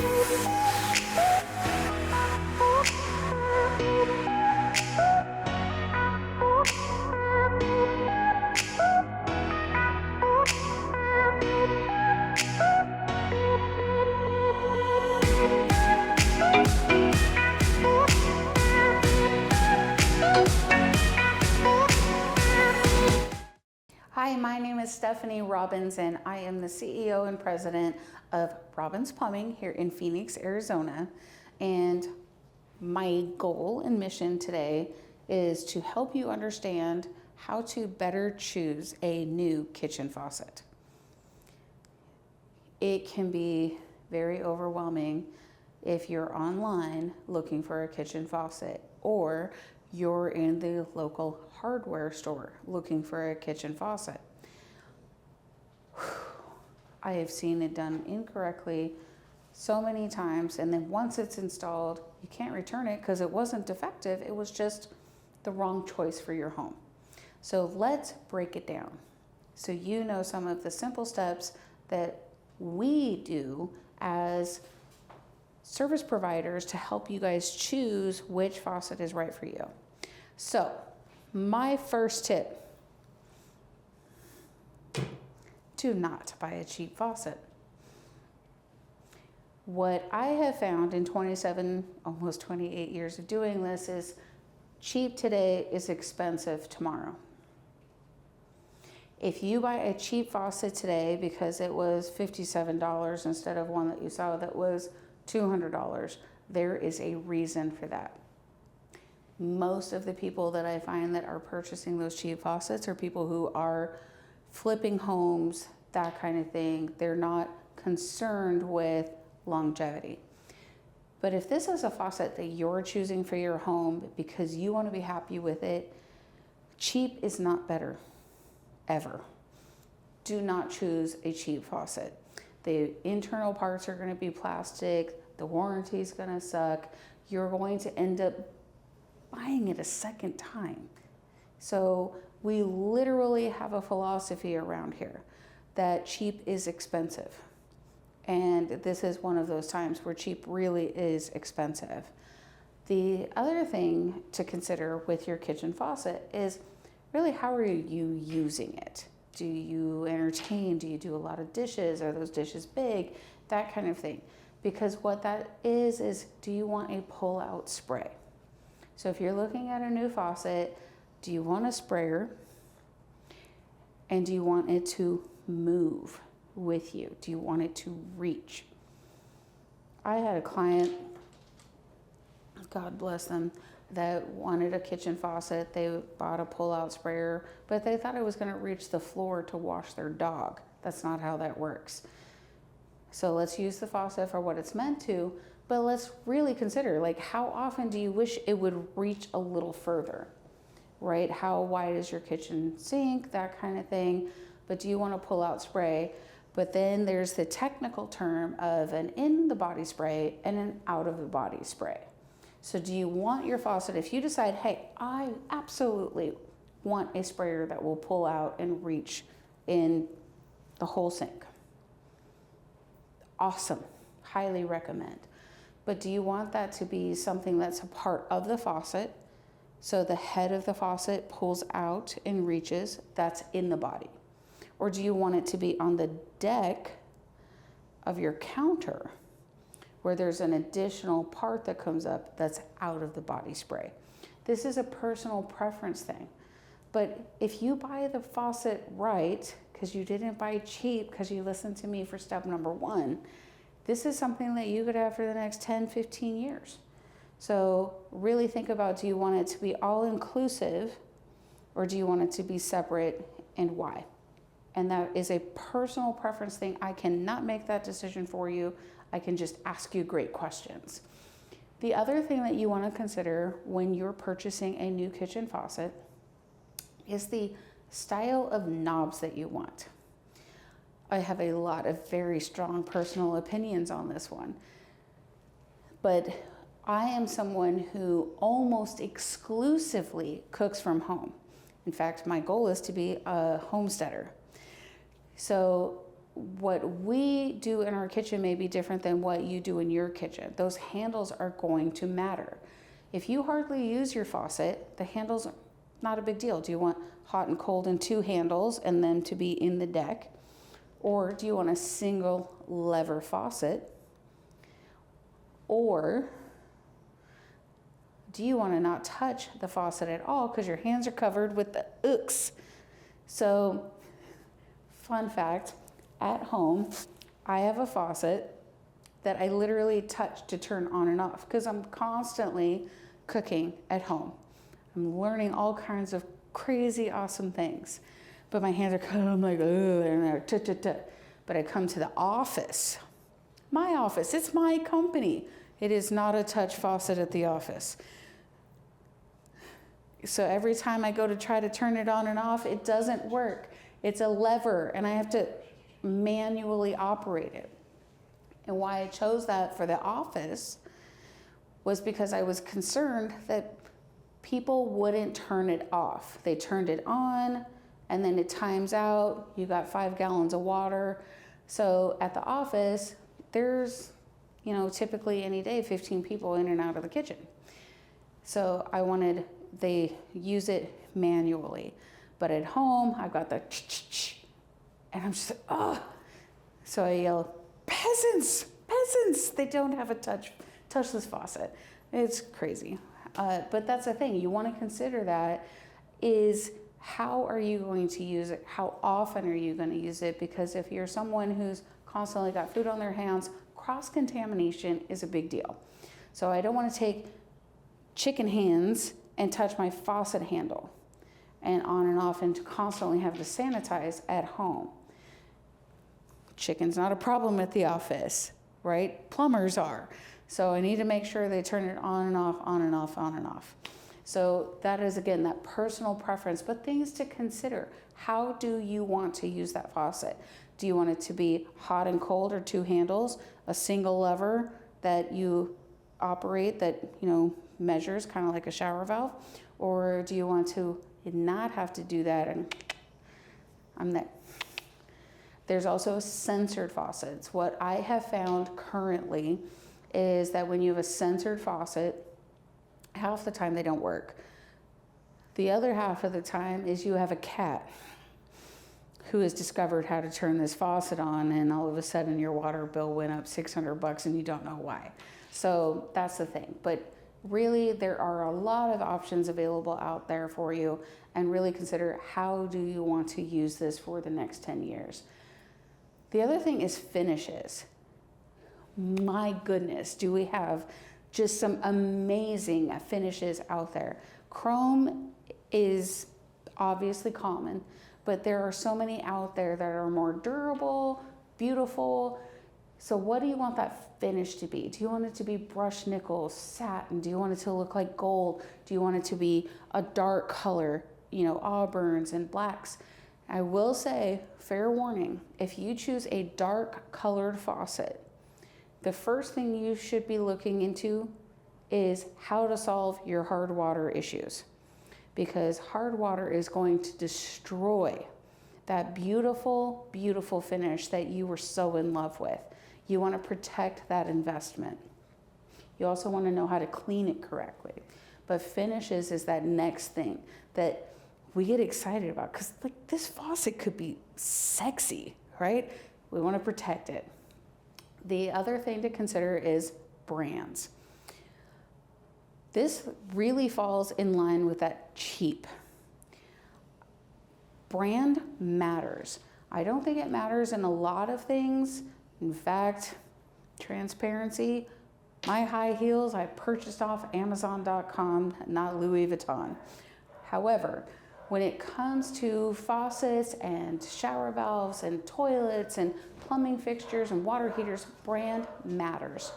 Hi, my name is Stephanie Robbins, and I am the CEO and president of Robbins Plumbing here in Phoenix, Arizona. And my goal and mission today is to help you understand how to better choose a new kitchen faucet. It can be very overwhelming if you're online looking for a kitchen faucet, or you're in the local hardware store looking for a kitchen faucet. I have seen it done incorrectly so many times, and then once it's installed, you can't return it because it wasn't defective, it was just the wrong choice for your home. So let's break it down so you know some of the simple steps that we do as service providers to help you guys choose which faucet is right for you. So my first tip: do not buy a cheap faucet. What I have found in 27, almost 28 years of doing this is cheap today is expensive tomorrow. If you buy a cheap faucet today because it was $57 instead of one that you saw that was $200, there is a reason for that. Most of the people that I find that are purchasing those cheap faucets are people who are flipping homes, that kind of thing. They're not concerned with longevity. But if this is a faucet that you're choosing for your home because you want to be happy with it, cheap is not better, ever. Do not choose a cheap faucet. The internal parts are going to be plastic, the warranty is going to suck, you're going to end up buying it a second time. So we literally have a philosophy around here that cheap is expensive. And this is one of those times where cheap really is expensive. The other thing to consider with your kitchen faucet is really, how are you using it? Do you entertain? Do you do a lot of dishes? Are those dishes big? That kind of thing. Because what that is do you want a pull-out spray? So if you're looking at a new faucet, do you want a sprayer? And do you want it to move with you? Do you want it to reach? I had a client, God bless them, that wanted a kitchen faucet. They bought a pull-out sprayer, but they thought it was going to reach the floor to wash their dog. That's not how that works. So let's use the faucet for what it's meant to, but let's really consider, like, how often do you wish it would reach a little further, right? How wide is your kitchen sink, that kind of thing. But do you want to pull out spray? But then there's the technical term of an in the body spray and an out of the body spray. So do you want your faucet, if you decide, hey, I absolutely want a sprayer that will pull out and reach in the whole sink, awesome, highly recommend. But do you want that to be something that's a part of the faucet? So the head of the faucet pulls out and reaches, that's in the body. Or do you want it to be on the deck of your counter, where there's an additional part that comes up that's out of the body spray? This is a personal preference thing. But if you buy the faucet right, because you didn't buy cheap because you listened to me for step number one, this is something that you could have for the next 10, 15 years. So really think about, do you want it to be all inclusive, or do you want it to be separate, and why? And that is a personal preference thing. I cannot make that decision for you. I can just ask you great questions. The other thing that you want to consider when you're purchasing a new kitchen faucet is the style of knobs that you want. I have a lot of very strong personal opinions on this one, but I am someone who almost exclusively cooks from home. In fact, my goal is to be a homesteader. So what we do in our kitchen may be different than what you do in your kitchen. Those handles are going to matter. If you hardly use your faucet, the handles are not a big deal. Do you want hot and cold and 2 handles and them to be in the deck? Or do you want a single lever faucet? Or do you want to not touch the faucet at all because your hands are covered with the ooks? So, fun fact, at home, I have a faucet that I literally touch to turn on and off because I'm constantly cooking at home. I'm learning all kinds of crazy, awesome things. But my hands are covered, I'm like, ugh, and but I come to the office. My office, it's my company. It is not a touch faucet at the office. So every time I go to try to turn it on and off, it doesn't work. It's a lever, and I have to manually operate it. And why I chose that for the office was because I was concerned that people wouldn't turn it off. They turned it on, and then it times out. You got 5 gallons of water. So at the office, there's, typically any day, 15 people in and out of the kitchen. So I wanted, they use it manually. But at home, I've got the and I'm just, So I yell, peasants, they don't have a touchless faucet. It's crazy. But that's the thing, you want to consider that is how are you going to use it? How often are you going to use it? Because if you're someone who's constantly got food on their hands, cross-contamination is a big deal. So I don't want to take chicken hands and touch my faucet handle and on and off and to constantly have to sanitize at home. Chicken's not a problem at the office, right? Plumbers are. So I need to make sure they turn it on and off, on and off, on and off. So that is, again, that personal preference, but things to consider. How do you want to use that faucet? Do you want it to be hot and cold or 2 handles, a single lever that you operate that, measures kind of like a shower valve? Or do you want to not have to do that? And there's also censored faucets. What I have found currently is that when you have a censored faucet, half the time they don't work. The other half of the time is you have a cat who has discovered how to turn this faucet on, and all of a sudden your water bill went up $600 and you don't know why. So that's the thing. But really, there are a lot of options available out there for you, and really consider how do you want to use this for the next 10 years. The other thing is finishes. My goodness, do we have just some amazing finishes out there. Chrome is obviously common, but there are so many out there that are more durable, beautiful. So what do you want that finish to be? Do you want it to be brushed nickel, satin? Do you want it to look like gold? Do you want it to be a dark color, auburns and blacks? I will say, fair warning, if you choose a dark colored faucet, the first thing you should be looking into is how to solve your hard water issues, because hard water is going to destroy that beautiful, beautiful finish that you were so in love with. You want to protect that investment. You also want to know how to clean it correctly. But finishes is that next thing that we get excited about, because this faucet could be sexy, right? We want to protect it. The other thing to consider is brands. This really falls in line with that cheap. Brand matters. I don't think it matters in a lot of things. In fact, transparency, my high heels I purchased off Amazon.com, not Louis Vuitton. However, when it comes to faucets and shower valves and toilets and plumbing fixtures and water heaters, brand matters.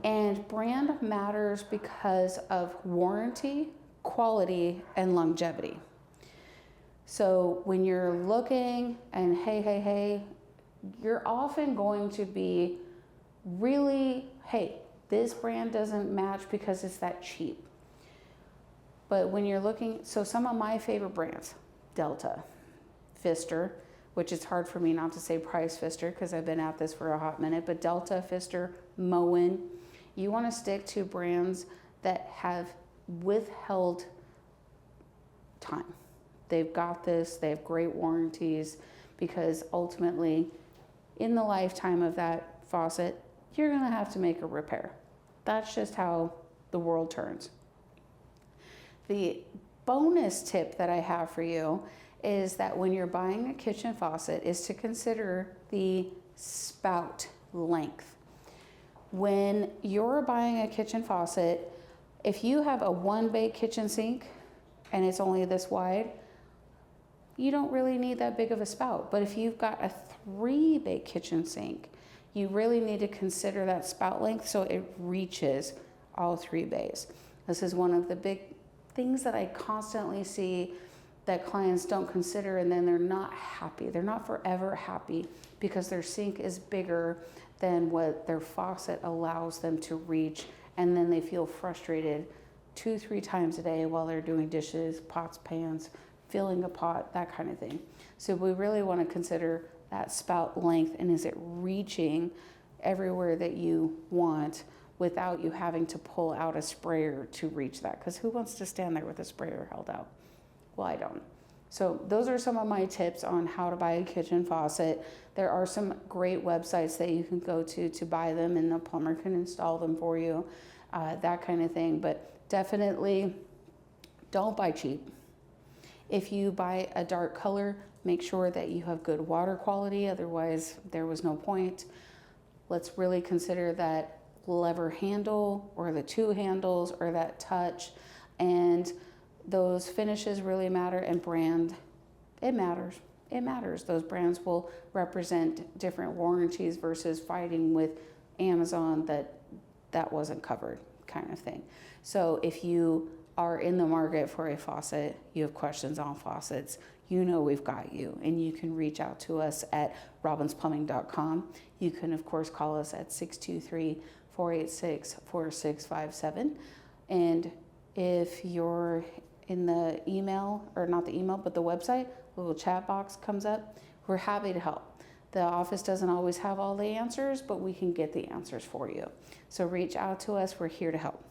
And brand matters because of warranty, quality, and longevity. So when you're looking and hey, you're often going to be really, hey, this brand doesn't match because it's that cheap. But when you're looking, so some of my favorite brands, Delta, Pfister, which is hard for me not to say Price Pfister because I've been at this for a hot minute, but Delta, Pfister, Moen. You want to stick to brands that have withheld time. They've got this, they have great warranties, because ultimately in the lifetime of that faucet, you're going to have to make a repair. That's just how the world turns. The bonus tip that I have for you is that when you're buying a kitchen faucet is to consider the spout length. When you're buying a kitchen faucet, if you have a 1-bay kitchen sink and it's only this wide, you don't really need that big of a spout. But if you've got a 3-bay kitchen sink, you really need to consider that spout length so it reaches all 3 bays. This is one of the big things that I constantly see that clients don't consider, and then they're not happy. They're not forever happy because their sink is bigger than what their faucet allows them to reach, and then they feel frustrated 2-3 times a day while they're doing dishes, pots, pans, filling a pot, that kind of thing. So we really want to consider that spout length, and is it reaching everywhere that you want without you having to pull out a sprayer to reach that? Because who wants to stand there with a sprayer held out? Well, I don't. So those are some of my tips on how to buy a kitchen faucet. There are some great websites that you can go to buy them, and the plumber can install them for you, that kind of thing. But definitely don't buy cheap. If you buy a dark color, make sure that you have good water quality, otherwise there was no point. Let's really consider that lever handle or the 2 handles or that touch, and those finishes really matter, and brand, it matters. It matters. Those brands will represent different warranties versus fighting with Amazon that wasn't covered, kind of thing. So if you are in the market for a faucet, you have questions on faucets, you know we've got you, and you can reach out to us at robinsplumbing.com. You can, of course, call us at 623-486-4657. And if you're in the email, or not the email, but the website, a little chat box comes up, we're happy to help. The office doesn't always have all the answers, but we can get the answers for you. So reach out to us. We're here to help.